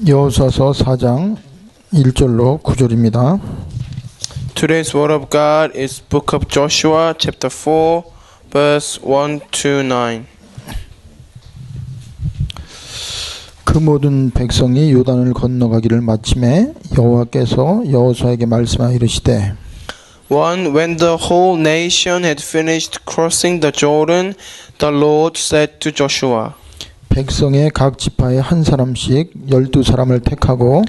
여호수아서 4장 1절로 9절입니다. Today's word of God is Book of Joshua, chapter 4, verse 1 to 9. 그 모든 백성이 요단을 건너가기를 마침에 여호와께서 여호수아에게 말씀하여 이르시되 1. When the whole nation had finished crossing the Jordan, the Lord said to Joshua, 백성의 각 지파에 한 사람씩 12사람을 택하고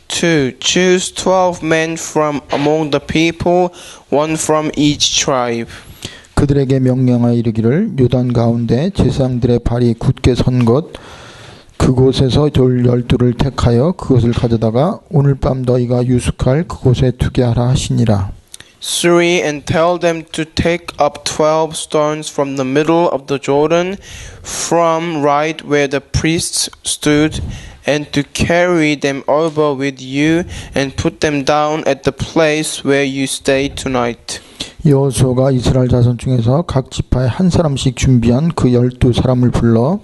2. Choose 12 men from among the people, one from each tribe. 그들에게 명령하여 이르기를 요단 가운데 제사장들의 발이 굳게 선 곳 그곳에서 돌 12를 택하여 그것을 가져다가 오늘 밤 너희가 유숙할 그곳에 두게 하라 하시니라. 3. And tell them to take up 12 stones from the middle of the Jordan, from right where the priests stood, and to carry them over with you, and put them down at the place where you stay tonight. 여호수아가 이스라엘 자손 중에서 각 지파에 한 사람씩 준비한 그 12사람을 불러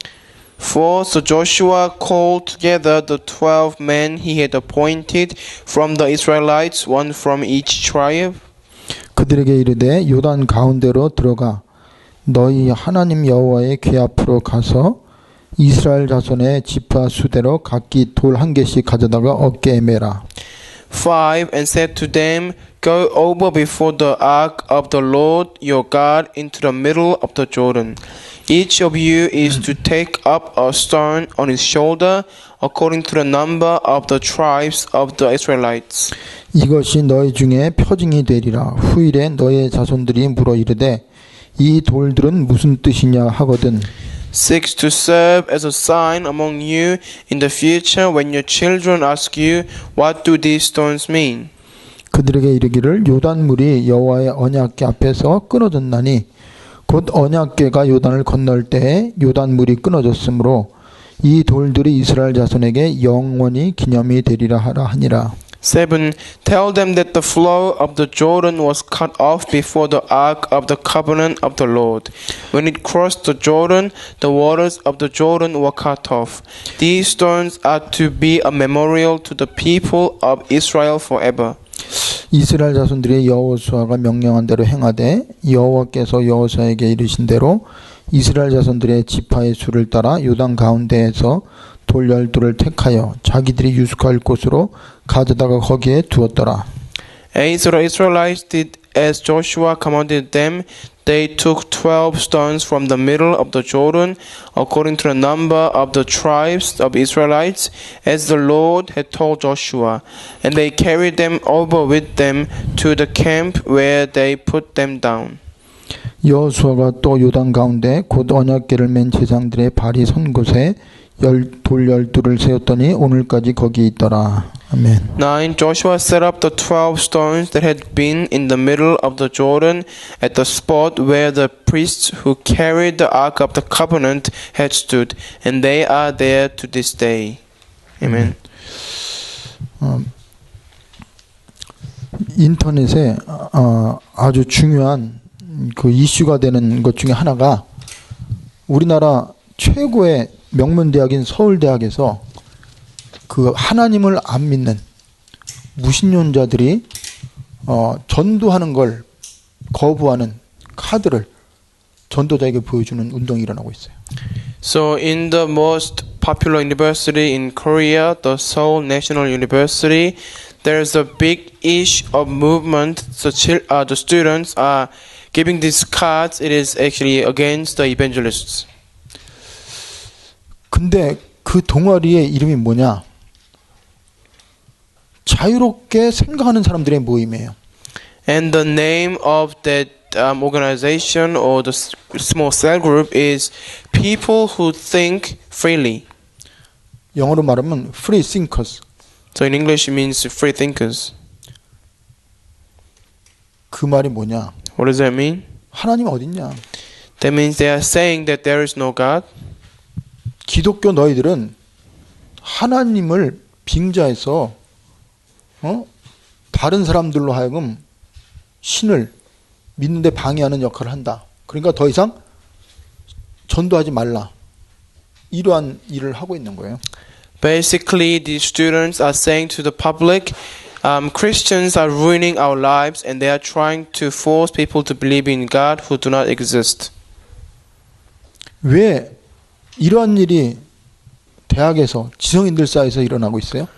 4. So Joshua called together the 12 men he had appointed from the Israelites, one from each tribe. 그들에게 이르되 요단 가운데로 들어가 너희 하나님 여호와의 궤 앞으로 가서 이스라엘 자손의 지파 수대로 각기 돌 한 개씩 가져다가 어깨에 매라. 5. And said to them, Go over before the ark of the Lord your God into the middle of the Jordan. Each of you is to take up a stone on his shoulder, according to the number of the tribes of the Israelites. 이것이 너희 중에 표징이 되리라. 후일에 너희의 자손들이 물어 이르되 이 돌들은 무슨 뜻이냐 하거든. 6. To serve as a sign among you in the future when your children ask you, What do these stones mean? 그들에게 이르기를 요단물이 여호와의 언약궤 앞에서 끊어졌나니 곧 언약궤가 요단을 건널 때에 요단물이 끊어졌으므로 이 돌들이 이스라엘 자손에게 영원히 기념이 되리라 하라 하니라. 7. Tell them that the flow of the Jordan was cut off before the ark of the covenant of the Lord. When it crossed the Jordan, the waters of the Jordan were cut off. These stones are to be a memorial to the people of Israel forever. 이스라엘 자손들이 여호수아가 명령한 대로 행하되 여호와께서 여호수아에게 이르신 대로 이스라엘 자손들의 지파의 수를 따라 요단 가운데에서 돌 12를 택하여 자기들이 유숙할 곳으로 가져다가 거기에 두었더라. 8. So the Israelites did as Joshua commanded them. They took 12 stones from the middle of the Jordan, according to the number of the tribes of Israelites, as the Lord had told Joshua. And they carried them over with them to the camp where they put them down. 여호수아가 또 요단 가운데 곧 언약궤를 맨 제사장들의 발이 선 곳에 돌 12를 세웠더니 오늘까지 거기 있더라. 아멘. 9. Joshua set up the 12 stones that had been in the middle of the Jordan at the spot where the priests who carried the ark of the covenant had stood, and they are there to this day. Amen. 인터넷에 아주 중요한 그 이슈가 되는 것 중에 하나가 우리나라 최고의 명문대학인 서울대학에서 그 하나님을 안 믿는 무신론자들이 전도하는 걸 거부하는 카드를 전도자에게 보여주는 운동이 일어나고 있어요. So in the most popular university in Korea, the Seoul National University, there's a big issue of movement. The students are giving these cards. It is actually against the evangelists. 근데 그 동아리의 이름이 뭐냐? 자유롭게 생각하는 사람들의 모임이에요. And the name of that organization or the small cell group is People Who Think Freely. 영어로 말하면 free thinkers. So in English it means free thinkers. 그 말이 뭐냐? What does that mean? 하나님 어딨냐? That means they are saying that there is no God. 기독교 너희들은 하나님을 빙자해서 다른 사람들로 하여금 신을 믿는데 방해하는 역할을 한다. 그러니까 더 이상 전도하지 말라. 이러한 일을 하고 있는 거예요. Basically, the students are saying to the public, Christians are ruining our lives and they are trying to force people to believe in God who do not exist. 왜 이러한 일이 대학에서 지성인들 사이에서 일어나고 있어요?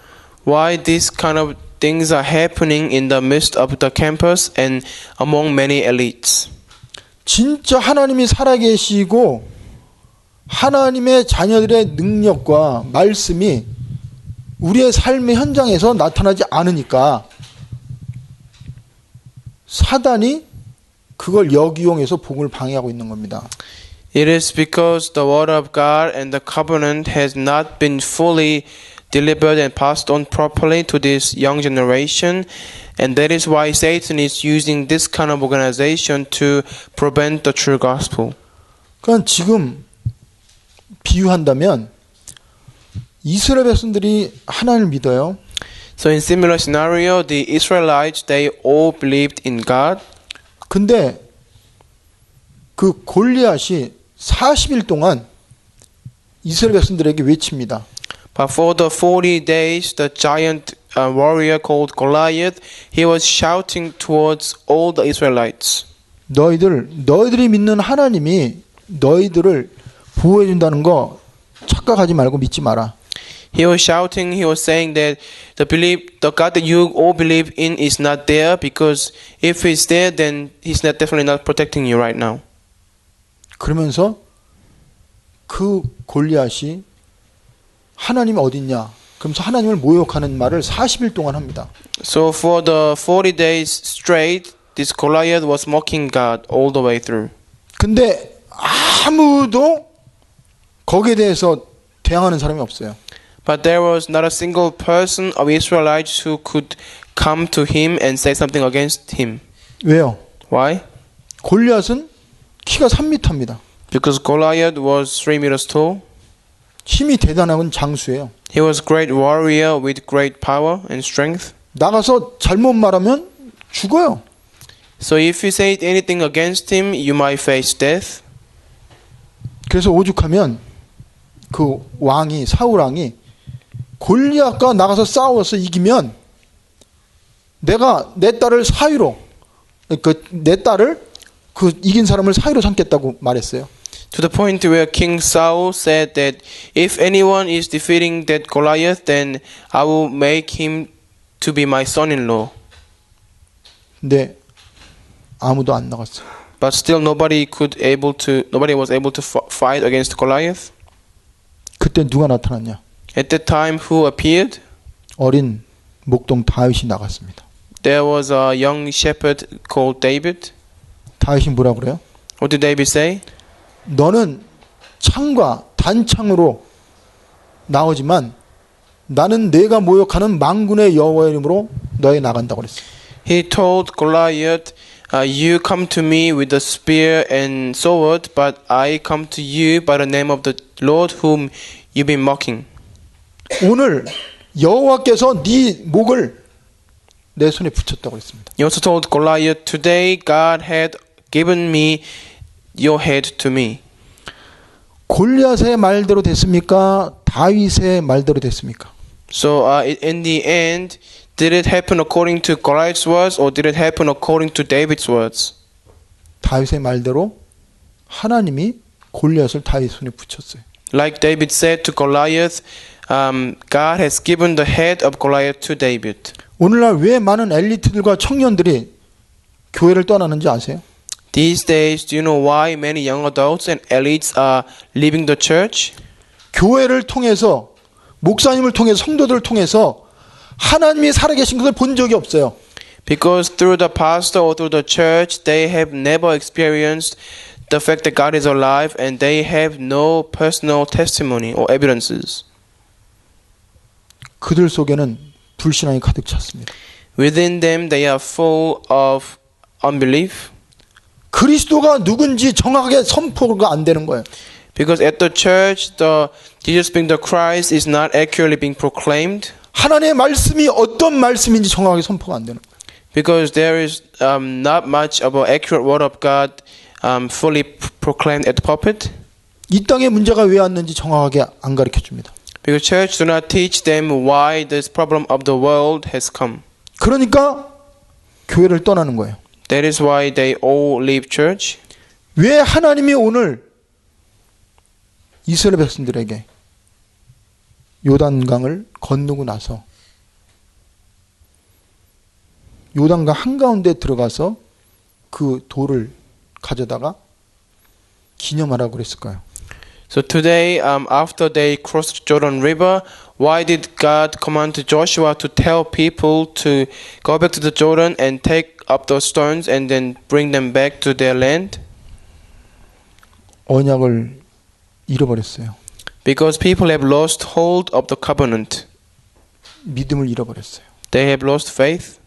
Why these kind of things are happening in the midst of the campus and among many elites? 진짜 하나님이 살아계시고 하나님의 자녀들의 능력과 말씀이 우리의 삶의 현장에서 나타나지 않으니까 사단이 그걸 역이용해서 복음을 방해하고 있는 겁니다. It is because the word of God and the covenant has not been fully delivered and passed on properly to this young generation, and that is why Satan is using this kind of organization to prevent the true gospel. 그러니까 지금 비유한다면 이스라엘 백성들이 하나님을 믿어요. So in similar scenario, the Israelites, they all believed in God. 근데 그 골리앗이 40일 동안 이스라엘 백성들에게 외칩니다. But for the 40 days, the giant warrior called Goliath, he was shouting towards all the Israelites. 너희들이 믿는 하나님이 너희들을 보호해 준다는 거 착각하지 말고 믿지 마라. He was shouting, he was saying that the God that you all believe in is not there, because if he's there, then he's definitely not protecting you right now. 그러면서 그 골리앗이 하나님이 어딨냐? 그러면서 하나님을 모욕하는 말을 40일 동안 합니다. So for the 40 days straight, this Goliath was mocking God all the way through. 근데 아무도 거기에 대해서 대항하는 사람이 없어요. But there was not a single person of Israelites who could come to him and say something against him. 왜요? Why? 골리앗은 키가 3m입니다. Because Goliath was 3 meters tall. 힘이 대단한 장수예요. He was a great warrior with great power and strength. 나가서 잘못 말하면 죽어요. So if you say anything against him, you might face death. 그래서 오죽하면 그 왕이 사울 왕이 골리앗과 나가서 싸워서 이기면 내가 내 딸을 사위로 내 딸을 그 이긴 사람을 사위로 삼겠다고 말했어요. To the point where King Saul said that if anyone is defeating that Goliath, then I will make him to be my son-in-law. 근데 아무도 안 나갔어요. But still nobody was able to fight against Goliath. 그때 누가 나타났냐? At that time, who appeared? 어린 목동 다윗이 나갔습니다. There was a young shepherd called David. 다윗이 뭐라 그래요? What did David say? 너는 창과 단창으로 나오지만 나는 내가 모욕하는 만군의 여호와의 이름으로 너에 나간다고 그랬어요. He told Goliath, you come to me with a spear and sword, but I come to you by the name of the Lord whom you've been mocking. 오늘 여호와께서 네 목을 내 손에 붙였다고 했습니다. He also told Goliath, today God had given me your head to me. 골리앗의 말대로 됐습니까? 다윗의 말대로 됐습니까? So in the end, did it happen according to Goliath's words or did it happen according to David's words? 다윗의 말대로 하나님이 골리앗을 다윗 손에 붙였어요. Like David said to Goliath, God has given the head of Goliath to David. 오늘날 왜 많은 엘리트들과 청년들이 교회를 떠나는지 아세요? These days, do you know why many young adults and elites are leaving the church? 교회를 통해서 목사님을 통해서 성도들을 통해서 하나님이 살아계신 것을 본 적이 없어요. Because through the pastor or through the church, they have never experienced the fact that God is alive and they have no personal testimony or evidences. 그들 속에는 불신앙이 가득 찼습니다. Within them, they are full of unbelief. 그리스도가 누군지 정확하게 선포가 안 되는 거예요. Because at the church, the Jesus being the Christ is not accurately being proclaimed. 하나님의 말씀이 어떤 말씀인지 정확하게 선포가 안 되는 거예요. Because there is not much of an accurate word of God fully proclaimed at the pulpit. 이 땅에 문제가 왜 왔는지 정확하게 안 가르쳐 줍니다. Because church do not teach them why this problem of the world has come. 그러니까 교회를 떠나는 거예요. That is why they all leave church. 왜 하나님이 오늘 이스라엘 백성들에게 요단강을 건너고 나서 요단강 한가운데 들어가서 그 돌을 가져다가 기념하라고 그랬을까요? So today, after they crossed Jordan River, why did God command Joshua to tell people to go back to the Jordan and take up those stones and then bring them back to their land? 언약을 잃어버렸어요. Because people have lost hold of the covenant. 믿음을 잃어버렸어요. They have lost faith.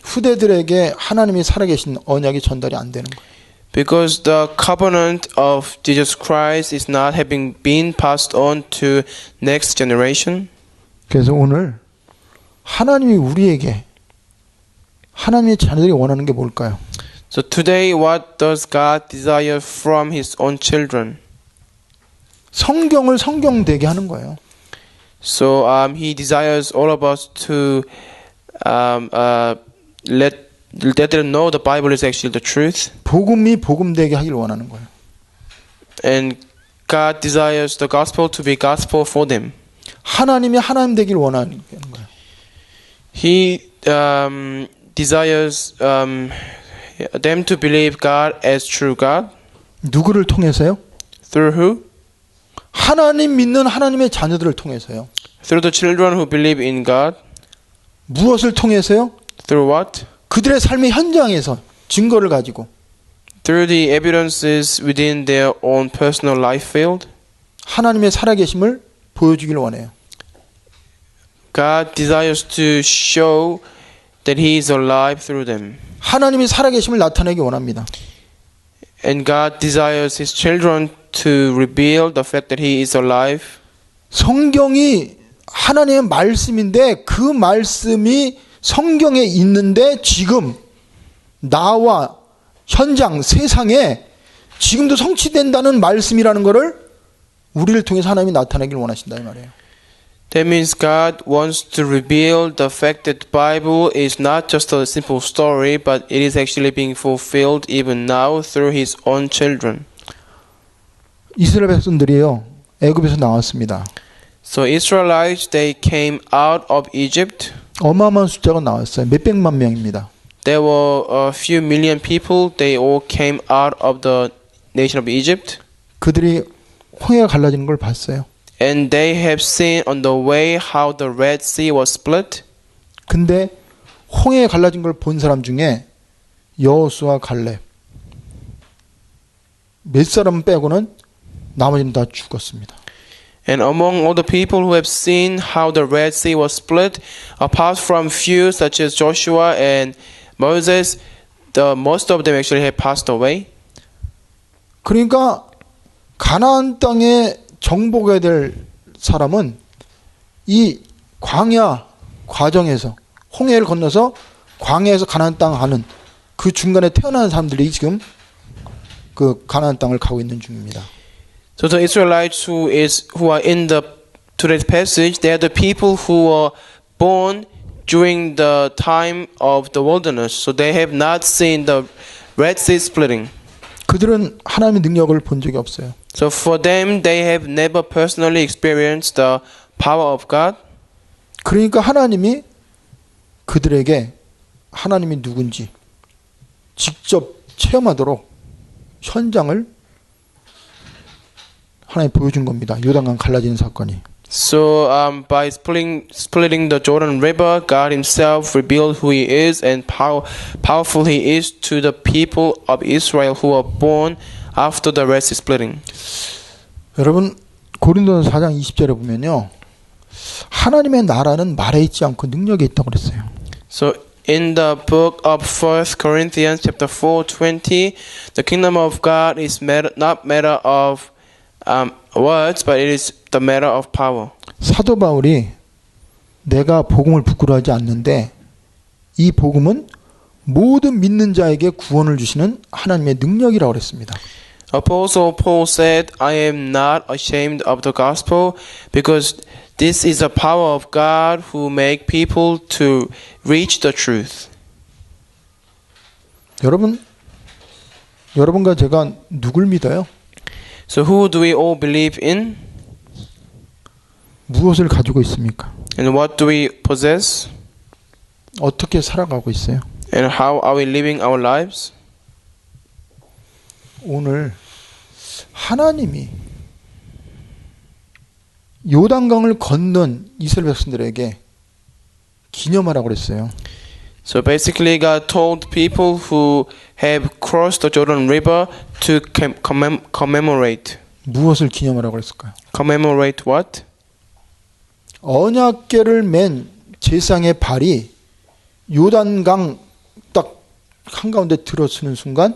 후대들에게 하나님이 살아계신 언약이 전달이 안 되는 거예요. Because the covenant of Jesus Christ is not having been passed on to next generation. 그래서 오늘 하나님이 우리에게 하나님의 자녀들이 원하는 게 뭘까요? So today, what does God desire from His own children? 성경을 성경되게 하는 거예요. So He desires all of us to let them know the Bible is actually the truth. 복음이 복음되게 하길 원하는 거예요. And God desires the gospel to be gospel for them. 하나님이 하나님 되길 원하는 거예요. He desires them to believe God as true God. 누구를 통해서요? Through who? 하나님 믿는 하나님의 자녀들을 통해서요. Through the children who believe in God. 무엇을 통해서요? Through what? 그들의 삶의 현장에서 증거를 가지고 Through the evidences within their own personal life field. 하나님의 살아계심을 보여주길 원해요. God desires to show that He is alive through them. 하나님이 살아계심을 나타내기 원합니다. And God desires His children to reveal the fact that He is alive. 성경이 하나님의 말씀인데 그 말씀이 성경에 있는데 지금 나와 현장 세상에 지금도 성취된다는 말씀이라는 것을 우리를 통해서 하나님이 나타내길 원하신다 이 말이에요. That means God wants to reveal the fact that the Bible is not just a simple story, but it is actually being fulfilled even now through His own children. 이스라엘 백성들이요 애굽에서 나왔습니다. So Israelites, they came out of Egypt. 어마어마한 숫자가 나왔어요. 몇백만 명입니다. There were a few million people. They all came out of the nation of Egypt. 그들이 홍해가 갈라지는 걸 봤어요. And they have seen on the way how the Red Sea was split. 근데 홍해에 갈라진 걸 본 사람 중에 여호수아 갈렙 몇 사람 빼고는 나머지는 다 죽었습니다. And among all the people who have seen how the Red Sea was split, apart from few such as Joshua and Moses, most of them actually have passed away. 그러니까 가나안 땅에 정복해야 될 사람은 이 광야 과정에서 홍해를 건너서 광야에서 가나안 땅 가는 그 중간에 태어난 사람들이 지금 그 가나안 땅을 가고 있는 중입니다. So the Israelites who are in today's passage, they are the people who were born during the time of the wilderness. So they have not seen the Red Sea splitting. 그들은 하나님의 능력을 본 적이 없어요. So for them, they have never personally experienced the power of God. 그러니까 하나님이 그들에게 하나님이 누군지 직접 체험하도록 현장을 하나님 보여준 겁니다. 요단강 갈라지는 사건이. So by splitting the Jordan River, God Himself revealed who He is and powerful He is to the people of Israel who were born after the Red Sea splitting. 여러분 고린도서 4장 20절에 보면요. 하나님의 나라는 말에 있지 않고 능력에 있다고 그랬어요. So in the book of 1 Corinthians chapter 4:20, the kingdom of God is not matter of words, but it is the matter of power. 사도 바울이 내가 복음을 부끄러워하지 않는데 이 복음은 모든 믿는 자에게 구원을 주시는 하나님의 능력이라고 그랬습니다. Apostle Paul said, I am not ashamed of the gospel because this is the power of God who make people to reach the truth. 여러분과 제가 누굴 믿어요? So who do we all believe in? 무엇을 가지고 있습니까? And what do we possess? 어떻게 살아가고 있어요? And how are we living our lives? 오늘 하나님이 요단강을 건넌 이스라엘 백성들에게 기념하라고 그랬어요. So basically God told people who have crossed the Jordan River to commemorate. 무엇을 기념하라고 그랬을까요? Commemorate what? 언약궤를 맨 제사장의 발이 요단강 딱 한가운데 들어서는 순간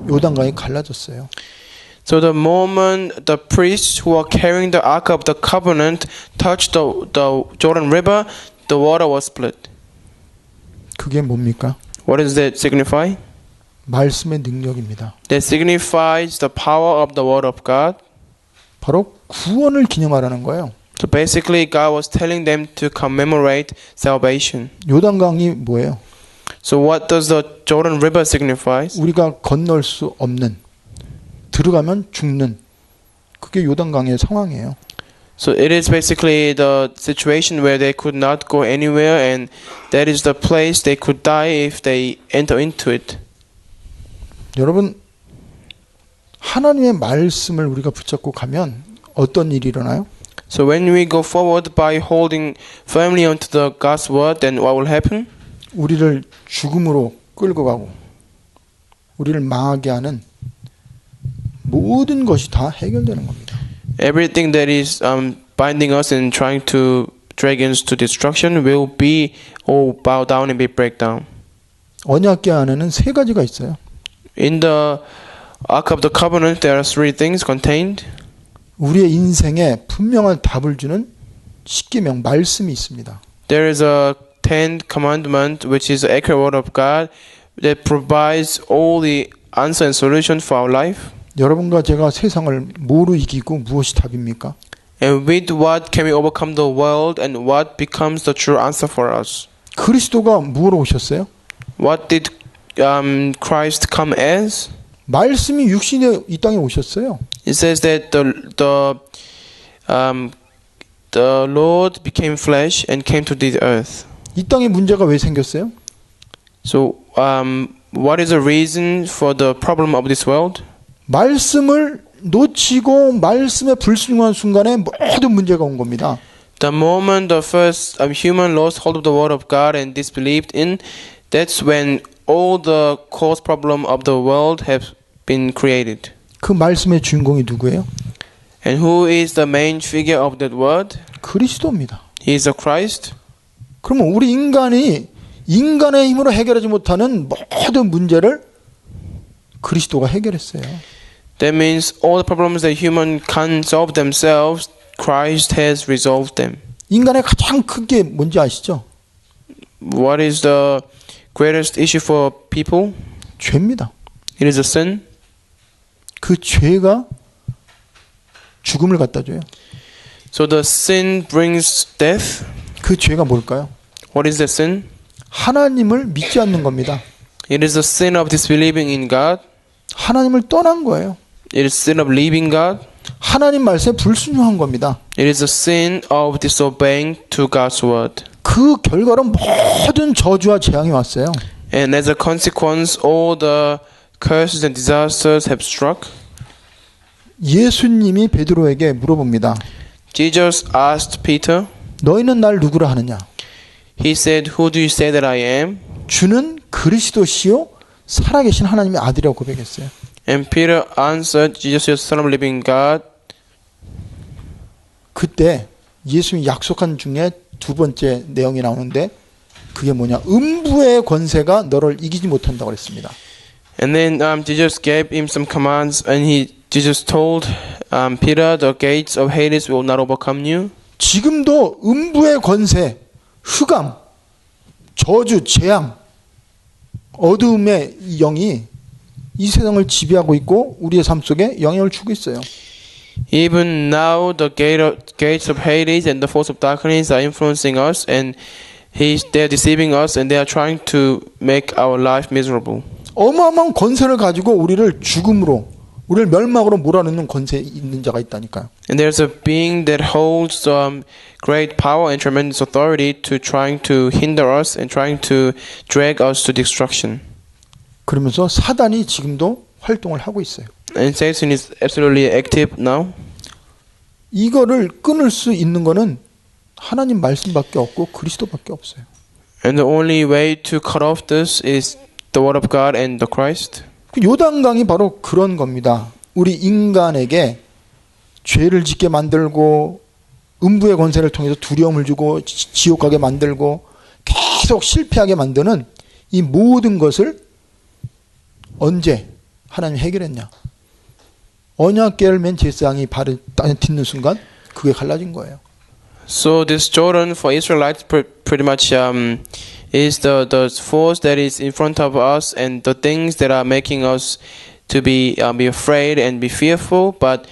요단강이 갈라졌어요. So the moment the priests who were carrying the Ark of the Covenant touched the Jordan River, the water was split. 그게 뭡니까? What does that signify? 말씀의 능력입니다. That signifies the power of the Word of God. 바로 구원을 기념하라는 거예요. So basically God was telling them to commemorate salvation. 요단강이 뭐예요? So what does the Jordan River signify? 우리가 건널 수 없는, 들어가면 죽는, 그게 요단강의 상황이에요. So it is basically the situation where they could not go anywhere, and that is the place they could die if they enter into it. 여러분, 하나님의 말씀을 우리가 붙잡고 가면 어떤 일이 일어나요? So when we go forward by holding firmly onto the God's word, then what will happen? 우리를 죽음으로 끌고 가고 우리를 망하게 하는 모든 것이 다 해결되는 겁니다. Everything that is binding us and trying to drag us to destruction will be all bow down and be break down. 언약궤 안에는 세 가지가 있어요. In the Ark of the Covenant, there are three things contained. 우리의 인생에 분명한 답을 주는 십계명 말씀이 있습니다. There is a 10th commandment, which is the accurate word of God that provides all the answer and solution for our life. 여러분과 제가 세상을 뭐로 이기고 무엇이 답입니까? And with what can we overcome the world, and what becomes the true answer for us? 그리스도가 무엇으로 오셨어요? What did Christ come as? 말씀이 육신에 이 땅에 오셨어요. It says that the Lord became flesh and came to this earth. 이 땅에 문제가 왜 생겼어요? So what is the reason for the problem of this world? 말씀을 놓치고 말씀에 불순종한 순간에 모든 문제가 온 겁니다. The moment the first human lost hold of the word of God and disbelieved in, that's when all the cause problem of the world have been created. 그 말씀의 주인공이 누구예요? And who is the main figure of that word? 그리스도입니다. He is the Christ. 그러면 우리 인간이 인간의 힘으로 해결하지 못하는 모든 문제를 그리스도가 해결했어요. That means all the problems that human can't solve themselves, Christ has resolved them. 인간의 가장 큰 게 뭔지 아시죠? What is the greatest issue for people? 죄입니다. It is a sin. 그 죄가 죽음을 갖다 줘요. So the sin brings death. 그 죄가 뭘까요? What is the sin? 하나님을 믿지 않는 겁니다. It is the sin of disbelieving in God. 하나님을 떠난 거예요. It is sin of leaving God. 하나님 말씀에 불순종한 겁니다. It is a sin of disobeying to God's word. 그 결과로 모든 저주와 재앙이 왔어요. And as a consequence, all the curses and disasters have struck. 예수님이 베드로에게 물어봅니다. Jesus asked Peter, 너희는 날 누구라 하느냐? he said, who do you say that I am? 주는 그리스도시요 살아계신 하나님의 아들이라고 고백했어요. And Peter answered, Jesus is the Son of living God. 그때 예수님이 약속한 중에 두 번째 내용이 나오는데 그게 뭐냐? 음부의 권세가 너를 이기지 못한다고 그랬습니다. And then Jesus gave him some commands, and Jesus told Peter, the gates of Hades will not overcome you. 지금도 음부의 권세, 흑암, 저주, 재앙, 어두움의 영이 이 세상을 지배하고 있고 우리의 삶 속에 영향을 주고 있어요. Even now, the gates of Hades and the force of darkness are influencing us, and they're deceiving us, and they are trying to make our life miserable. 어마어마한 권세를 가지고 우리를 죽음으로, 우리를 멸망으로 몰아넣는 권세 있는 자가 있다니까요. And there's a being that holds great power and tremendous authority to trying to hinder us and trying to drag us to destruction. 그러면서 사단이 지금도 활동을 하고 있어요. And Satan is absolutely active now. 이거를 끊을 수 있는 거는 하나님 말씀밖에 없고 그리스도밖에 없어요. And the only way to cut off this is the word of God and the Christ. 요단강이 바로 그런 겁니다. 우리 인간에게 죄를 짓게 만들고 음부의 권세를 통해서 두려움을 주고 지옥 가게 만들고 계속 실패하게 만드는 이 모든 것을 언제 하나님이 해결했냐? 언약궤를 맨 제사장이 발을 딛는 순간 그게 갈라진 거예요. So this Jordan for Israelites pretty much is the force that is in front of us and the things that are making us to be afraid and be fearful. But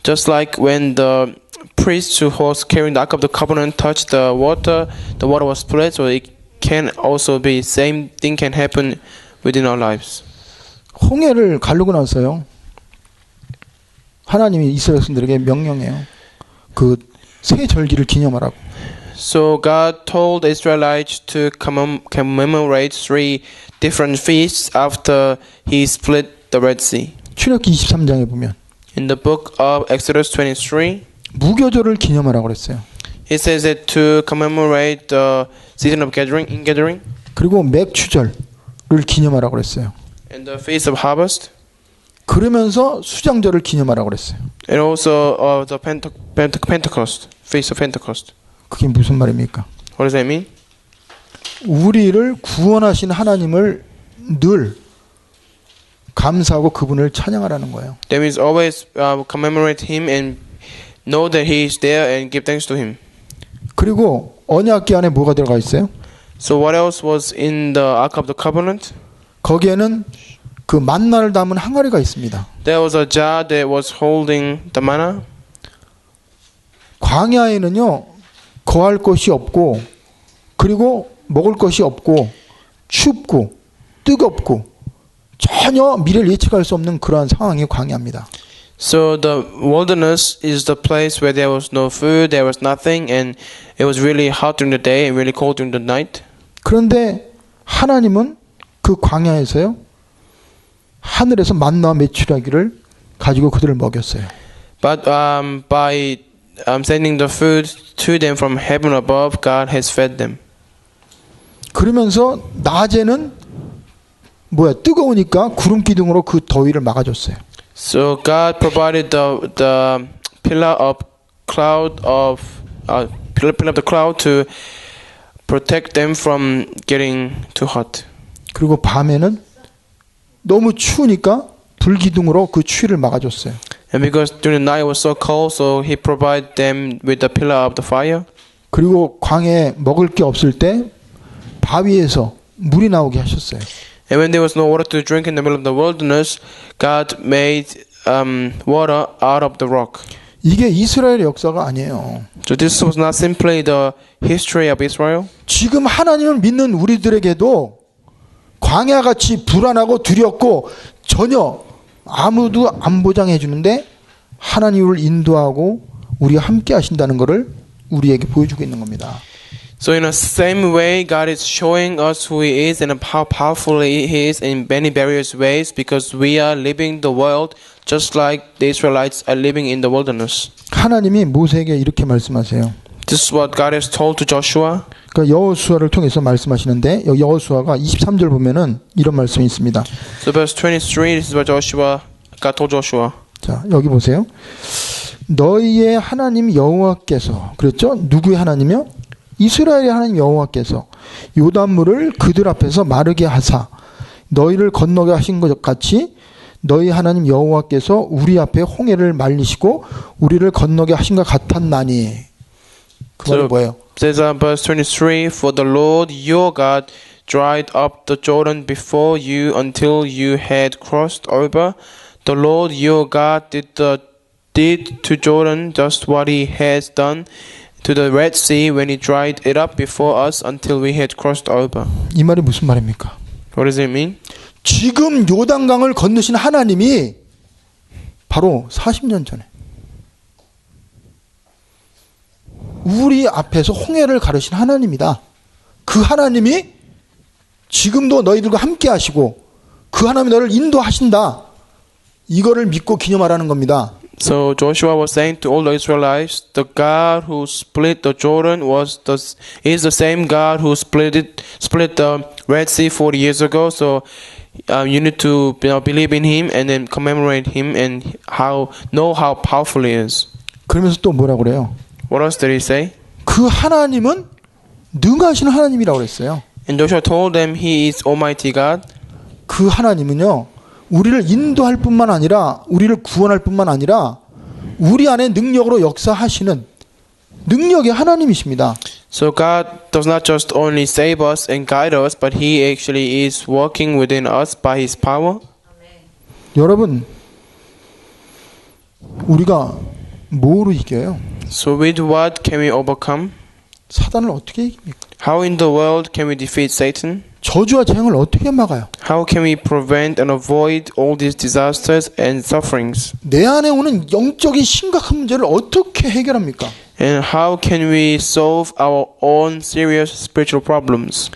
just like when the priest who was carrying the Ark of the Covenant touched the water was split. So it can also be same thing can happen within our lives. 홍해를 가르고 나서요. 하나님이 이스라엘 백성들에게 명령해요. 그 세 절기를 기념하라고. So God told the Israelites to commemorate 3 different feasts after He split the Red Sea. 출애굽기 23장에 보면 In the book of Exodus 23, 무교절을 기념하라고 그랬어요. it says that to commemorate the season of ingathering, 그리고 맥추절을 기념하라고 그랬어요. and the feast of harvest, 그러면서 수장절을 기념하라고 그랬어요. and also the Pentecost, feast of Pentecost. 그게 무슨 말입니까? What does that mean? 우리를 구원하신 하나님을 늘 감사하고 그분을 찬양하라는 거예요. That means always commemorate Him and know that He is there and give thanks to Him. 그리고 언약궤 안에 뭐가 들어가 있어요? So what else was in the Ark of the Covenant? 거기에는 그 만나를 담은 항아리가 있습니다. There was a jar that was holding the manna. 광야에는요 거할 곳이 없고 그리고 먹을 것이 없고 춥고 뜨겁고 전혀 미래를 예측할 수 없는 그러한 상황이 광야입니다. So the wilderness is the place where there was no food, there was nothing, and it was really hot during the day and really cold during the night. 그런데 하나님은 그 광야에서요 하늘에서 만나와 메추라기를 가지고 그들을 먹였어요. But by sending the food to them from heaven above, God has fed them. 그러면서 낮에는 뜨거우니까 구름 기둥으로 그 더위를 막아줬어요. So God provided the pillar of the cloud to protect them from getting too hot. 그리고 밤에는 너무 추우니까 불 기둥으로 그 추위를 막아줬어요. And because during the night it was so cold, so He provided them with the pillar of the fire. 그리고 광야에 먹을 게 없을 때 바위에서 물이 나오게 하셨어요. And when there was no water to drink in the middle of the wilderness, God made water out of the rock. 이게 이스라엘의 역사가 아니에요. So this was not simply the history of Israel. 지금 하나님을 믿는 우리들에게도 광야같이 불안하고 두렵고 전혀 아무도 안 보장해 주는데 하나님을 인도하고 우리와 함께 하신다는 것을 우리에게 보여주고 있는 겁니다. So in the same way, God is showing us who He is and how powerful He is in many various ways, because we are living the world just like the Israelites are living in the wilderness. 하나님이 모세에게 이렇게 말씀하세요. This is what God has told to Joshua. 그러니까 여호수아를 통해서 말씀하시는데 여기 여호수아가 23절 보면은 이런 말씀이 있습니다. So verse 23, this is what God told Joshua. 자, 여기 보세요. 너희의 하나님 여호와께서, 그랬죠? 누구의 하나님이요? 이스라엘의 하나님 여호와께서 요단물을 그들 앞에서 마르게 하사 너희를 건너게 하신 것 같이 너희 하나님 여호와께서 우리 앞에 홍해를 말리시고 우리를 건너게 하신 것 같았나니. 그 말이 뭐예요? Says verse 23, for the Lord your God dried up the Jordan before you until you had crossed over. The Lord your God did to Jordan just what he has done to the Red Sea when he dried it up before us until we had crossed over. 이 말이 무슨 말입니까? What does it mean? 지금 요단강을 건너신 하나님이 바로 40년 전에 우리 앞에서 홍해를 가르신 하나님이다. 그 하나님이 지금도 너희들과 함께 하시고 그 하나님이 너를 인도하신다. 이거를 믿고 기념하라는 겁니다. So Joshua was saying to all the Israelites, the God who split the Jordan is the same God who split the Red Sea 40 years ago. So you need to believe in Him and then commemorate Him and know how powerful He is. 그러면서 또 뭐라고 그래요? What else did He say? 그 하나님은 능하신 하나님이라고 그랬어요. And Joshua told them He is Almighty God. 그 하나님은요, 우리를 인도할 뿐만 아니라 우리를 구원할 뿐만 아니라 우리 안에 능력으로 역사하시는 능력의 하나님이십니다. So God does not just only save us and guide us, but He actually is working within us by His power. 여러분, 우리가 뭐로 이겨요? So with what can we overcome? 사단을 어떻게 이깁니까? How in the world can we defeat Satan? 저주와 재앙을 어떻게 막아요? How can we prevent and avoid all these disasters and sufferings? 내 안에 오는 영적인 심각한 문제를 어떻게 해결합니까? And how can we solve our own serious spiritual problems?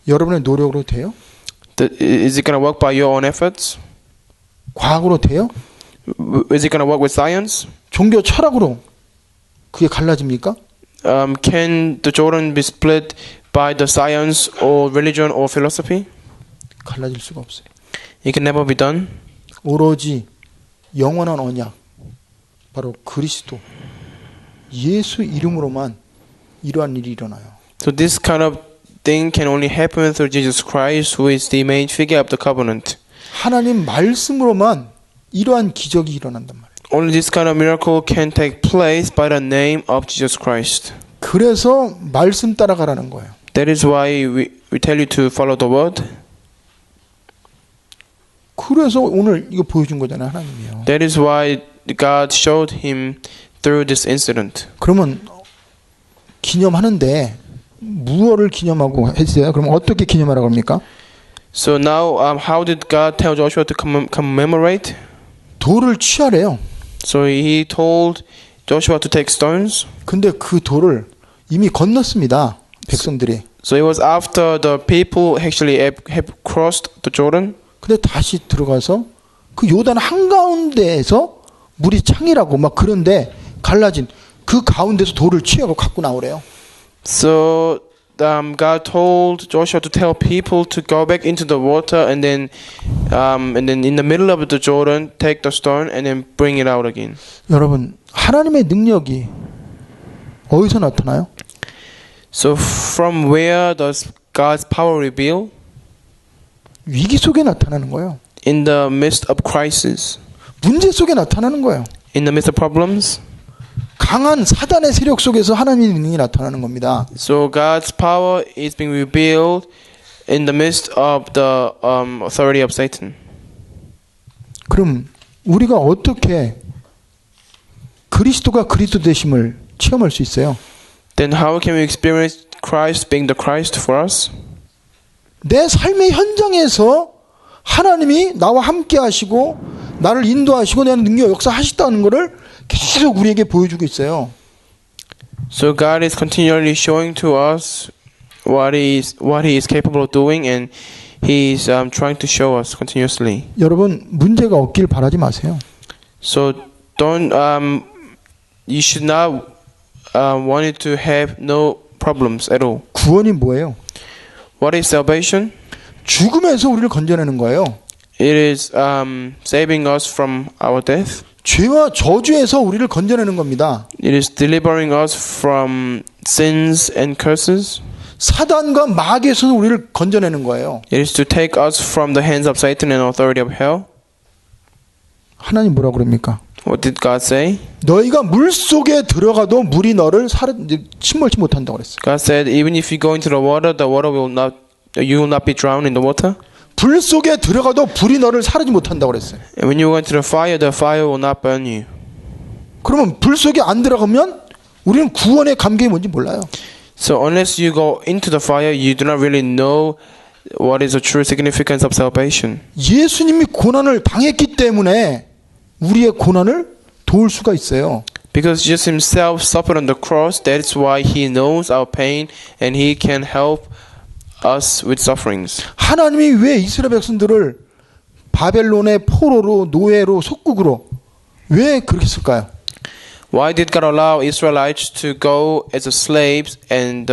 여러분의 노력으로 돼요? Is it going to work by your own efforts? 과학으로 돼요? Is it going to work with science? 종교 철학으로 그게 갈라집니까? Can the Jordan be split by the science or religion or philosophy? 갈라질 수가 없어요. It can never be done. 오로지 영원한 언약, 바로 그리스도, 예수 이름으로만 이러한 일이 일어나요. So this kind of thing can only happen through Jesus Christ, who is the main figure of the covenant. 하나님 말씀으로만 이러한 기적이 일어난단 말이에요. Only this kind of miracle can take place by the name of Jesus Christ. 그래서 말씀 따라가라는 거예요. That is why we tell you to follow the word. 그래서 오늘 이거 보여준 거잖아요, 하나님이요. That is why God showed him through this incident. 그러면 기념하는데 무엇을 기념하고 했어요? 그럼 어떻게 기념하라고 합니까? So now, how did God tell Joshua to commemorate? 돌을 취하래요. So he told Joshua to take stones. 근데 그 돌을 이미 건넜습니다, 백성들이. So it was after the people actually have crossed the Jordan. 근데 다시 들어가서 그 요단 한가운데에서 물이 창이라고 막 그런데 갈라진 그 가운데서 돌을 취하고 갖고 나오래요. So God told Joshua to tell people to go back into the water and then in the middle of the Jordan take the stone and then bring it out again. 여러분, 하나님의 능력이 어디서 나타나요? So from where does God's power reveal? 위기 속에 나타나는 거예요. In the midst of crisis. 문제 속에 나타나는 거예요. In the midst of problems. 강한 사단의 세력 속에서 하나님의 능력이 나타나는 겁니다. So God's power is being revealed in the midst of the authority of Satan. 그럼 우리가 어떻게 그리스도가 그리스도 되심을 체험할 수 있어요? Then how can we experience Christ being the Christ for us? 내 삶의 현장에서 하나님이 나와 함께 하시고 나를 인도하시고 내 능력 역사하시다는 것을 계속 우리에게 보여주고 있어요. So God is continually showing to us what He is capable of doing, and He is trying to show us continuously. 여러분, 문제가 없길 바라지 마세요. So don't you should not want it to have no problems at all. 구원이 뭐예요? What is salvation? 죽음에서 우리를 건져내는 거예요. It is saving us from our death. 죄와 저주에서 우리를 건져내는 겁니다. It is delivering us from sins and curses. 사단과 마귀에서 우리를 건져내는 거예요. It is to take us from the hands of Satan and authority of hell. 하나님 뭐라고 그럽니까? What did God say? 너희가 물 속에 들어가도 물이 너를 침몰치 못한다고 그랬어요. God said, even if you go into the water will not you will not be drowned in the water. 불 속에 들어가도 불이 너를 사르지 못한다고 그랬어요. And when you go into the fire will not burn you. 그러면 불 속에 안 들어가면 우리는 구원의 감격이 뭔지 몰라요. So unless you go into the fire, you do not really know what is the true significance of salvation. 예수님이 고난을 당했기 때문에 우리의 고난을 도울 수가 있어요. Because Jesus himself suffered on the cross, that's why he knows our pain and he can help us with sufferings. 하나님이 왜 이스라엘 백성들을 바벨론의 포로로 노예로 속국으로 왜 그렇게 했을까요? Why did God allow Israelites to go as slaves and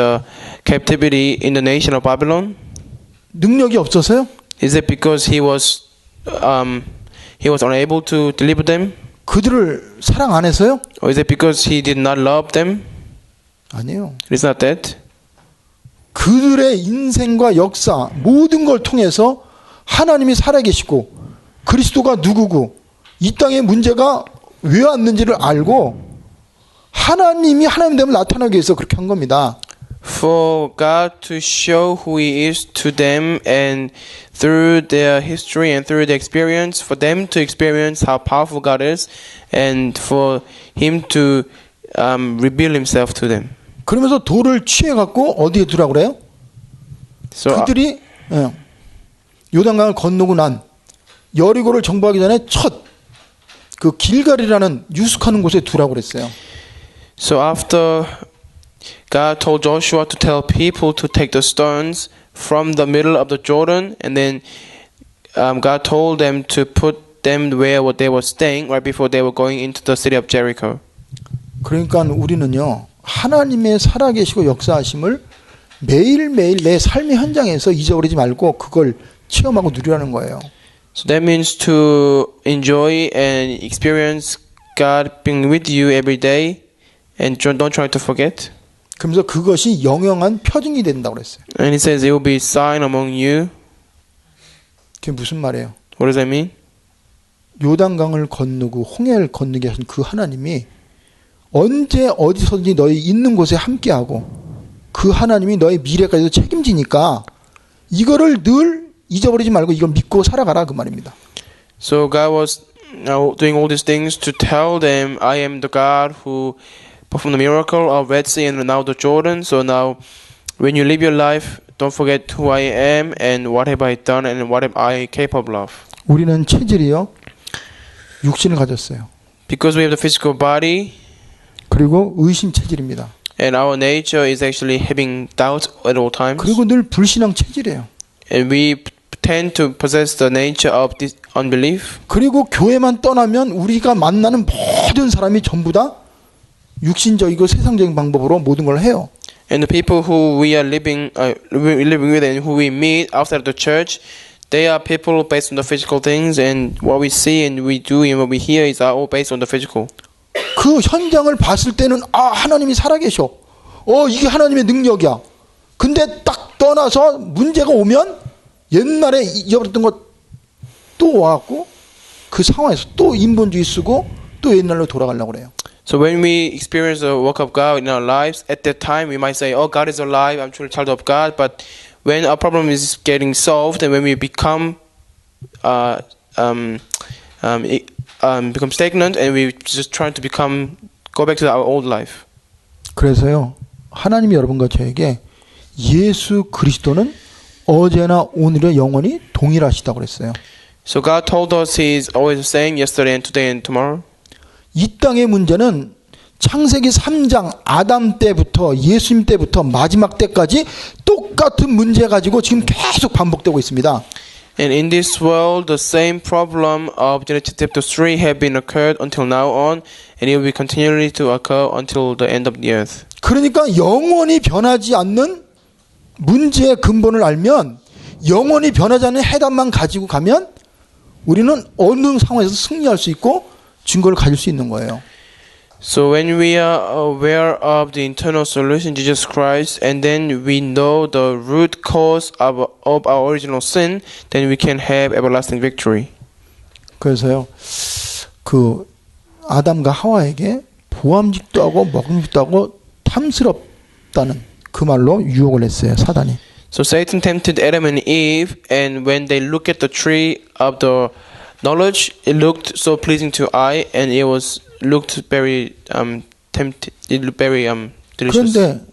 captivity in the nation of Babylon? 능력이 없어서요? Is it because he was unable to deliver them? 그들을 사랑 안 해서요? Or is it because he did not love them? 아니에요. It's not that. 그들의 인생과 역사 모든 걸 통해서 하나님이 살아계시고 그리스도가 누구고 이 땅의 문제가 왜 왔는지를 알고 하나님이 하나님됨을 나타나기 위해서 그렇게 한 겁니다. For God to show who He is to them, and through their history and through their experience, for them to experience how powerful God is, and for Him to reveal Himself to them. 그러면서 돌을 취해갖고 어디에 두라고 그래요? So 그들이 요단강을 건너고 난 여리고를 정복하기 전에 첫 그 길갈이라는 유숙하는 곳에 두라고 그랬어요. So after God told Joshua to tell people to take the stones from the middle of the Jordan, and then God told them to put them where they were staying right before they were going into the city of Jericho. 그러니까 우리는요 하나님의 살아계시고 역사하심을 매일매일 내 삶의 현장에서 잊어버리지 말고 그걸 체험하고 누리라는 거예요. So that means to enjoy and experience God being with you every day, and don't try to forget. 그러면서 그것이 영영한 표징이 된다고 그랬어요. And He says it will be a sign among you. 그게 무슨 말이에요? What does that mean? 요단강을 건너고 홍해를 건너게 하신 그 하나님이 언제 어디서든지 너희 있는 곳에 함께하고 그 하나님이 너의 미래까지도 책임지니까 이거를 늘 잊어버리지 말고 이걸 믿고 살아가라 그 말입니다. So God was now doing all these things to tell them, I am the God who performed the miracle of Red Sea and now the Jordan. So now when you live your life, don't forget who I am and what have I done and what am I capable of. 우리는 체질이요 육신을 가졌어요. Because we have the physical body, 그리고 의심 체질입니다. and our nature is actually having doubts at all times. 그리고 늘 불신앙 체질이에요. And we tend to possess the nature of this unbelief. 그리고 교회만 떠나면 우리가 만나는 모든 사람이 전부 다 육신적이고 세상적인 방법으로 모든 걸 해요. And the people who we are living with and who we meet outside of the church, they are people based on the physical things, and what we see and we do and what we hear is all based on the physical. 그 현장을 봤을 때는 아 하나님이 살아계셔. 이게 하나님의 능력이야. 근데 딱 떠나서 문제가 오면 옛날에 잊어버렸던 것 또 와갖고 그 상황에서 또 인본주의 쓰고 또 옛날로 돌아가려고 그래요. So when we experience the work of God in our lives, at that time we might say, "Oh, God is alive. I'm truly a child of God." But when our problem is getting solved, and when we become stagnant, and we just trying to go back to our old life. 그래서요 하나님이 여러분과 저에게 예수 그리스도는 어제나 오늘의 영원히 동일하시다고 그랬어요. So God told us He is always the same yesterday and today and tomorrow. 이 땅의 문제는 창세기 3장 아담 때부터 예수님 때부터 마지막 때까지 똑같은 문제 가지고 지금 계속 반복되고 있습니다. And in this world, the same problem of Genesis chapter 3 have been occurred until now on, and it will be continually to occur until the end of the earth. 그러니까 영원히 변하지 않는 문제의 근본을 알면 영원히 변하지 않는 해답만 가지고 가면 우리는 어느 상황에서 승리할 수 있고 증거를 가질 수 있는 거예요. So when we are aware of the internal solution, Jesus Christ, and then we know the root cause of our original sin, then we can have everlasting victory. 그래서요, 그 아담과 하와에게 보암직도 하고 먹음직도 하고 탐스럽다는 그 말로 유혹을 했어요, 사단이. So Satan tempted Adam and Eve, and when they look at the tree of the knowledge, it looked so pleasing to eye, and it looked very tempted. It looked very delicious. 그런데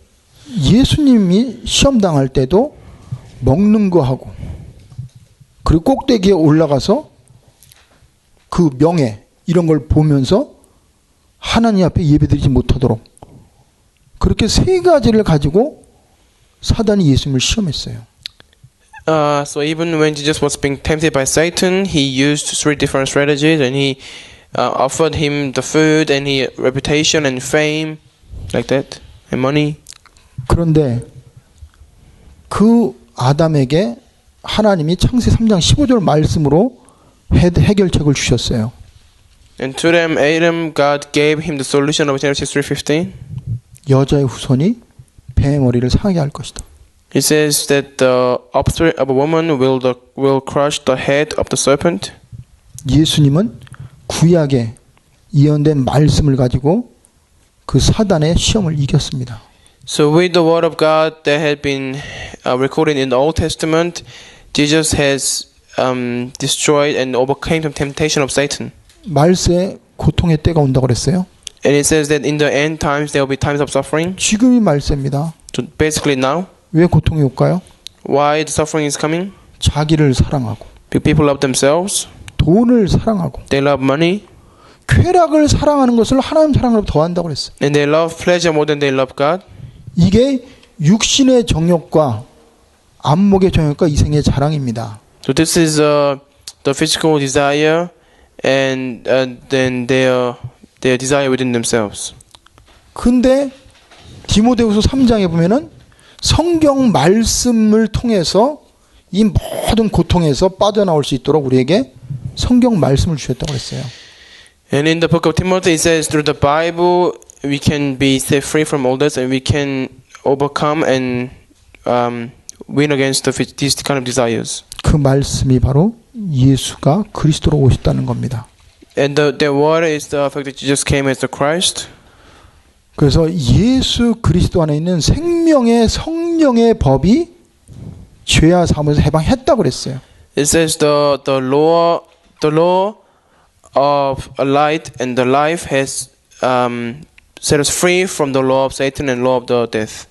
예수님이 시험 당할 때도 먹는 거 하고 그리고 꼭대기에 올라가서 그 명예 이런 걸 보면서 하나님 앞에 예배드리지 못하도록 그렇게 세 가지를 가지고 사단이 예수님을 시험했어요. So even when Jesus was being tempted by Satan, he used 3 different strategies, and he offered him the food and he reputation and fame, like that, and money. 그런데 그 아담에게 하나님이 창세 3장 15절 말씀으로 해결책을 주셨어요. And to them, Adam, God gave him the solution of Genesis 3:15. 여자의 후손이 뱀의 머리를 상하게 할 것이다. It says that the offspring of a woman will crush the head of the serpent. 예수님은 구약에 예언된 말씀을 가지고 그 사단의 시험을 이겼습니다. So with the word of God that had been recorded in the Old Testament, Jesus has destroyed and overcame the temptation of Satan. 말세에 고통의 때가 온다고 그랬어요. And it says that in the end times there will be times of suffering. 지금이 말세입니다. So basically now, 왜 고통이 올까요? why the suffering is coming? 자기를 사랑하고 People love themselves. 돈을 사랑하고 They love money. 쾌락을 사랑하는 것을 하나님 사랑으로 더한다고 그랬어요. And they love pleasure more than they love God. 이게 육신의 정욕과 안목의 정욕과 이생의 자랑입니다. So this is the physical desire and then their desire within themselves. 근데 디모데후서 3장에 보면은 성경 말씀을 통해서 이 모든 고통에서 빠져나올 수 있도록 우리에게 성경 말씀을 주셨다고 했어요. And in the book of Timothy it says through the Bible we can be set free from all this and we can overcome and win against these kind of desires. 그 말씀이 바로 예수가 그리스도로 오셨다는 겁니다. And the word is the fact that Jesus came as the Christ. 그래서 예수 그리스도 안에 있는 생명의 성령의 법이 죄와 사함에서 해방했다고 그랬어요. It says the law of a light and the life has set us free from the law of Satan and law of the death.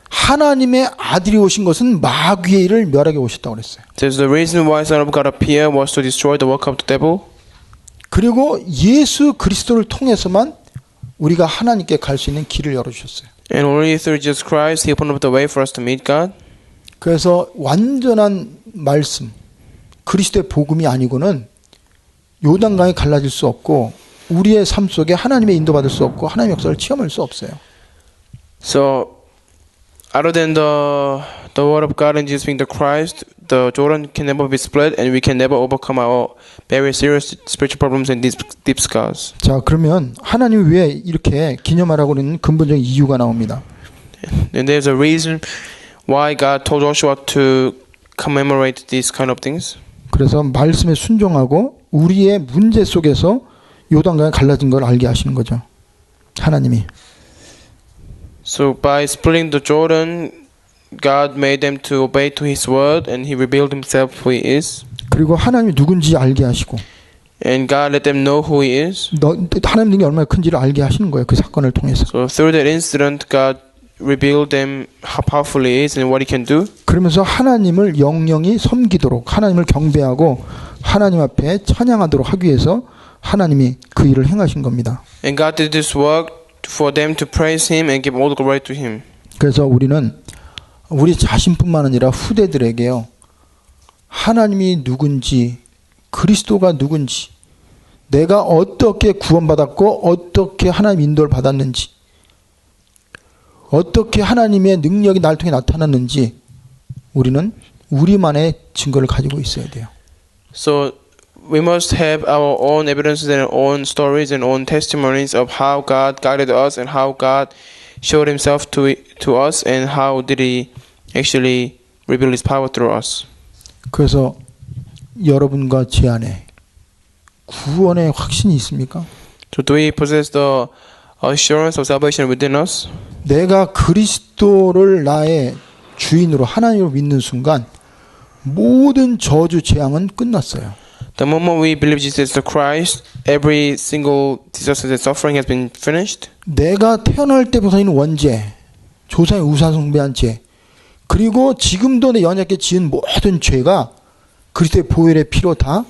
하나님의 아들이 오신 것은 마귀의 일을 멸하게 오셨다고 그랬어요. Says the reason why Son of God appeared was to destroy the work of the devil. 그리고 예수 그리스도를 통해서만 우리가 하나님께 갈 수 있는 길을 열어주셨어요. And only through Jesus Christ He opened up the way for us to meet God. 그래서 완전한 말씀, 그리스도의 복음이 아니고는 요단강에 갈라질 수 없고 우리의 삶 속에 하나님의 인도받을 수 없고 하나님의 역사를 체험할 수 없어요. So, other than the word of God and Jesus being the Christ, the Jordan can never be split, and we can never overcome our very serious spiritual problems and deep scars. 자, 그러면 하나님이 왜 이렇게 기념하라고 하는 근본적인 이유가 나옵니다. And there's a reason why God told Joshua to commemorate these kind of things. 그래서 말씀에 순종하고 우리의 문제 속에서 요단강에 갈라진 걸 알게 하시는 거죠. 하나님이. So by splitting the Jordan, God made them to obey to His word, and He revealed Himself who He is. 그리고 하나님이 누군지 알게 하시고 And God let them know who He is. 하나님 능력이 얼마나 큰지를 알게 하시는 거예요. 그 사건을 통해서. So through that incident, God revealed them how powerful He is and what He can do. 그러면서 하나님을 영영이 섬기도록 하나님을 경배하고 하나님 앞에 찬양하도록 하기 위해서 하나님이 그 일을 행하신 겁니다. And God did this work for them to praise Him and give all the glory to Him. 그래서 우리는 우리 자신뿐만 아니라 후대들에게요. 하나님이 누군지 그리스도가 누군지 내가 어떻게 구원받았고 어떻게 하나님 인도를 받았는지 어떻게 하나님의 능력이 날 통해 나타났는지 우리는 우리만의 증거를 가지고 있어야 돼요. So we must have our own evidences and our own stories and own testimonies of how God guided us and how God showed Himself to us and how did He actually reveal His power through us. 그래서 여러분과 제 안에 구원의 확신이 있습니까? So do we possess the assurance of salvation within us? 내가 그리스도를 나의 주인으로 하나님을 믿는 순간 모든 저주 재앙은 끝났어요. The moment we believe Jesus is the Christ, every single disaster and suffering has been finished. 내가 태어날 때부터 있는 원죄, 조상의 우상 숭배한 죄, 그리고 지금도 내 연약하게 지은 모든 죄가 그리스도의 보혈의 피로 다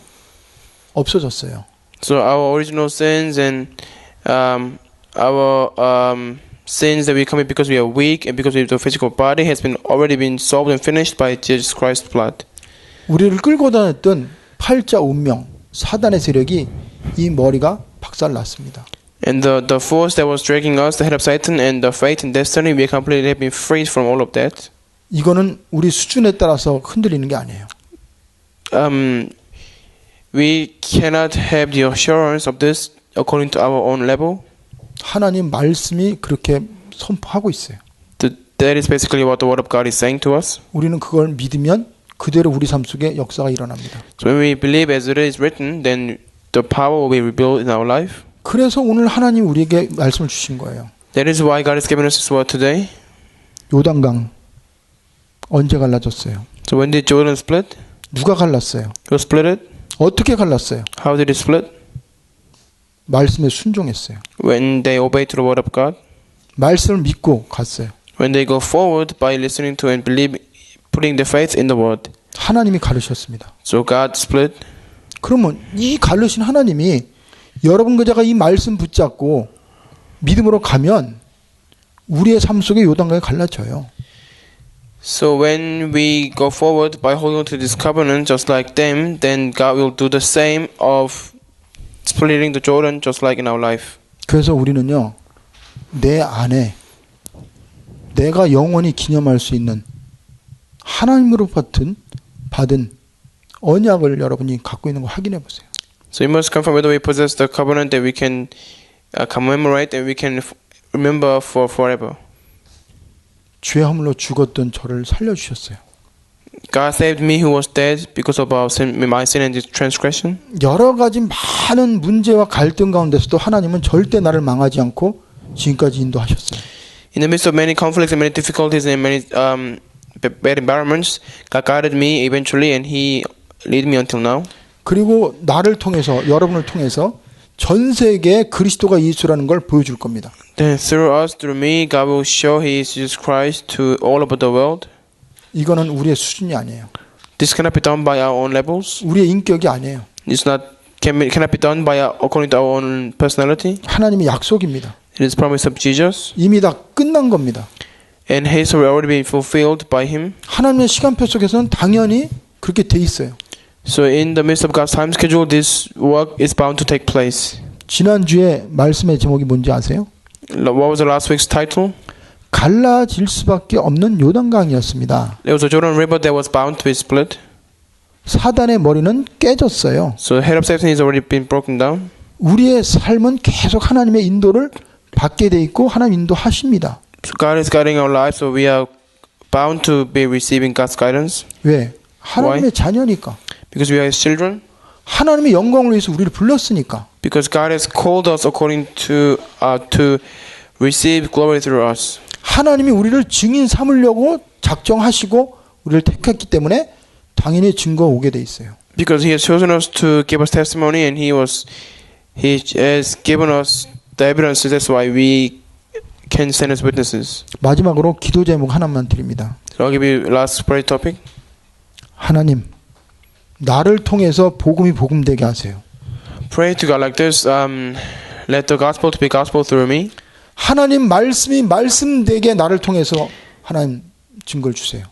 없어졌어요. So our original sins and our sins that we commit because we are weak and because we have the physical body has been already been solved and finished by Jesus Christ's blood. 우리를 끌고 다녔던 팔자 운명, 사단의 세력이 이 머리가 박살났습니다. And the force that was dragging us, the head of Satan, and the fate and destiny, we completely have been freed from all of that. 이거는 우리 수준에 따라서 흔들리는 게 아니에요. We cannot have the assurance of this according to our own level. 하나님 말씀이 그렇게 선포하고 있어요. That is basically what the Word of God is saying to us. 우리는 그걸 믿으면 그대로 우리 삶 속에 역사가 일어납니다. So when we believe as it is written, then the power will be revealed in our life. 그래서 오늘 하나님 우리에게 말씀을 주신 거예요. That is why God has given us His word today. 요단강 언제 갈라졌어요? So when did Jordan split? 누가 갈랐어요? Who split it? 어떻게 갈랐어요? How did it split? 말씀에 순종했어요. When they obeyed to the word of God. 말씀을 믿고 갔어요. When they go forward by listening to and believe, putting their faith in the word. 하나님이 가르셨습니다. So God split. 그러면 이 가르신 하나님이 여러분 그자가 이 말씀 붙잡고 믿음으로 가면 우리의 삶 속에 요단강이 갈라져요. So when we go forward by holding on to this covenant just like them, then God will do the same of splitting the Jordan just like in our life. 그래서 우리는요, 내 안에 내가 영원히 기념할 수 있는 하나님으로 받은 언약을 여러분이 갖고 있는 거 확인해 보세요. So we must confirm whether we possess the covenant that we can commemorate and we can remember for forever. 죄 허물로 죽었던 저를 살려주셨어요. God saved me who was dead because of our sin, my sin and transgression. 여러 가지 많은 문제와 갈등 가운데서도 하나님은 절대 나를 망하지 않고 지금까지 인도하셨어요. In the midst of many conflicts and many difficulties and many bad environments, God guided me eventually and He led me until now. 그리고 나를 통해서 여러분을 통해서 전 세계에 그리스도가 예수라는 걸 보여줄 겁니다. Then through us, through me, God will show He is Jesus Christ to all over the world. 이거는 우리의 수준이 아니에요. This cannot be done by our own levels. 우리의 인격이 아니에요. Cannot be done by according to our own personality. 하나님의 약속입니다. It is promise of Jesus. 이미 다 끝난 겁니다. And His will already been fulfilled by Him. 하나님의 시간표 속에서는 당연히 그렇게 돼 있어요. So in the midst of God's time schedule, this work is bound to take place. 지난주에 말씀의 제목이 뭔지 아세요? What was the last week's title? 갈라질 수밖에 없는 요단강이었습니다. There was a Jordan River that was bound to be split. 사단의 머리는 깨졌어요. So the head of Satan has already been broken down. 우리의 삶은 계속 하나님의 인도를 받게 돼 있고 하나님 인도하십니다. So God is guiding our lives, so we are bound to be receiving God's guidance. 왜? 하나님의 자녀니까. Because we are His children. 하나님의 영광을 위해서 우리를 불렀으니까. Because God has called us according to receive glory through us. 하나님이 우리를 증인 삼으려고 작정하시고 우리를 택했기 때문에 당연히 증거가 오게 돼 있어요. Because He has chosen us to give us testimony, and He has given us the evidence. That's why we can stand as witnesses. 마지막으로 기도 제목 하나만 드립니다. So I'll give you last prayer topic. 하나님, 나를 통해서 복음이 복음되게 하세요. Pray to God like this. Let the gospel to be gospel through me. 하나님 말씀이 말씀되게 나를 통해서 하나님 증거를 주세요.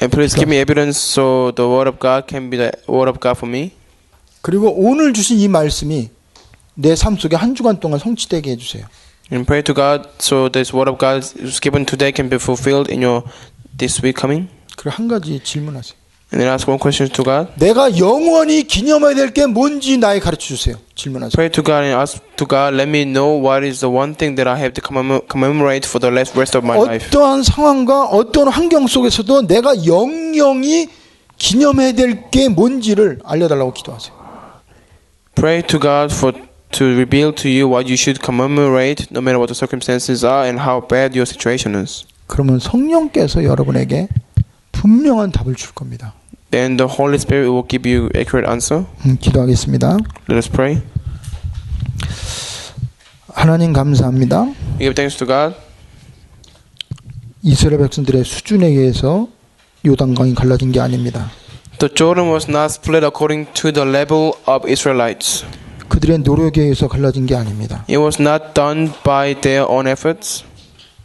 And please give me evidence so the word of God can be the word of God for me. 그리고 오늘 주신 이 말씀이 내 삶 속에 한 주간 동안 성취되게 해주세요. And pray to God so this word of God is given today can be fulfilled in your this week coming. 그리고 한 가지 질문하세요. And then ask one question to God. 내가 영원히 기념해야 될 게 뭔지 나에 가르쳐 주세요. 질문하세요. Pray to God and ask to God, let me know what is the one thing that I have to commemorate for the rest of my life. 어떠한 상황과 어떤 환경 속에서도 내가 영영히 기념해야 될 게 뭔지를 알려달라고 기도하세요. Pray to God to reveal to you what you should commemorate, no matter what the circumstances are and how bad your situation is. 그러면 성령께서 여러분에게 분명한 답을 줄 겁니다. Then the Holy Spirit will give you accurate answer. 기도하겠습니다. Let us pray. 하나님 감사합니다. We give thanks to God. 이스라엘 백성들의 수준에 의해서 요단강이 갈라진 게 아닙니다. The Jordan was not split according to the level of Israelites. 그들의 노력에 의해서 갈라진 게 아닙니다. It was not done by their own efforts.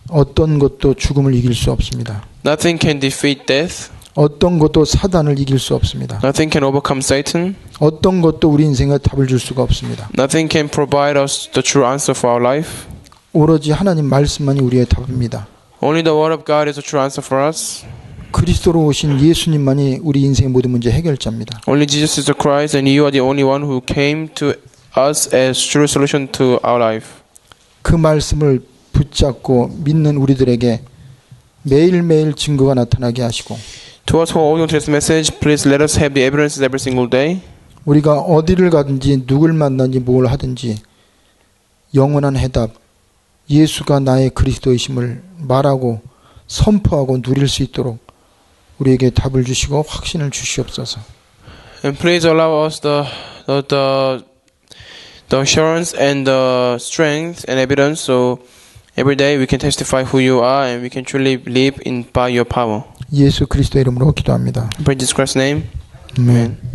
어떤 것도 죽음을 이길 수 없습니다. Nothing can defeat death. 어떤 것도 사단을 이길 수 없습니다. Nothing can overcome Satan. 어떤 것도 우리 인생에 답을 줄 수가 없습니다. Nothing can provide us the true answer for our life. 오로지 하나님 말씀만이 우리의 답입니다. Only the Word of God is the true answer for us. 그리스도로 오신 예수님만이 우리 인생의 모든 문제 해결자입니다. Only Jesus is the Christ, and you are the only one who came to us as true solution to our life. 그 말씀을 붙잡고 믿는 우리들에게 매일매일 증거가 나타나게 하시고 To us who are holding to this message, please let us have the evidences every single day. 우리가 어디를 가든지 누굴 만나든지 뭘 하든지 영원한 해답 예수가 나의 그리스도이심을 말하고 선포하고 누릴 수 있도록 우리에게 답을 주시고 확신을 주시옵소서. And please allow us the assurance and the strength and evidence so every day we can testify who you are and we can truly live by your power. 예수 그리스도 이름으로 기도합니다. In Jesus Christ's name. 아멘.